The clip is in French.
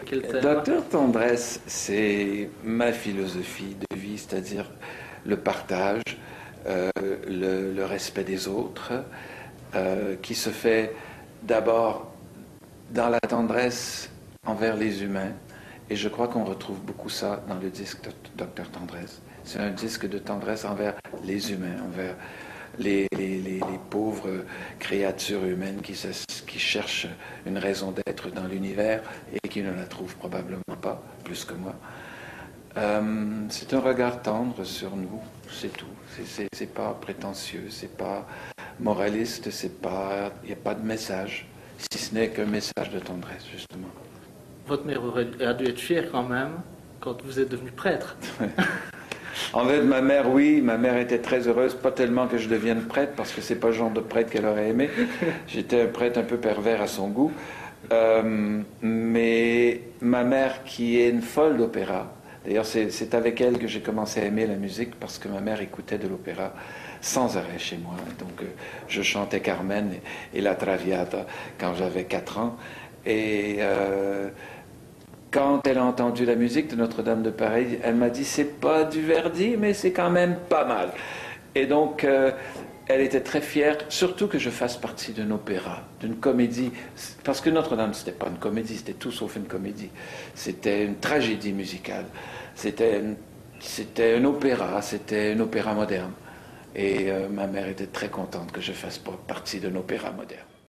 quel thème? Docteur Tendresse, c'est ma philosophie de vie, c'est-à-dire le partage, le respect des autres, qui se fait d'abord dans la tendresse envers les humains. Et je crois qu'on retrouve beaucoup ça dans le disque de Docteur Tendresse. C'est un disque de tendresse envers les humains, envers les pauvres créatures humaines qui cherchent une raison d'être dans l'univers et qui ne la trouvent probablement pas, plus que moi. C'est un regard tendre sur nous, c'est tout. C'est pas prétentieux, c'est pas moraliste, il n'y a pas de message, si ce n'est qu'un message de tendresse, justement. Votre mère a dû être fière quand même quand vous êtes devenu prêtre. En fait, ma mère, oui, ma mère était très heureuse, pas tellement que je devienne prêtre, parce que c'est pas le genre de prêtre qu'elle aurait aimé. J'étais un prêtre un peu pervers à son goût. Mais ma mère, qui est une folle d'opéra, d'ailleurs c'est avec elle que j'ai commencé à aimer la musique, parce que ma mère écoutait de l'opéra sans arrêt chez moi. Donc je chantais Carmen et La Traviata quand j'avais 4 ans. Et quand elle a entendu la musique de Notre-Dame de Paris, elle m'a dit c'est pas du Verdi, mais c'est quand même pas mal. Et donc elle était très fière, surtout que je fasse partie d'un opéra, d'une comédie, parce que Notre-Dame c'était pas une comédie, c'était tout sauf une comédie, c'était une tragédie musicale, c'était un opéra moderne. Et ma mère était très contente que je fasse partie d'un opéra moderne.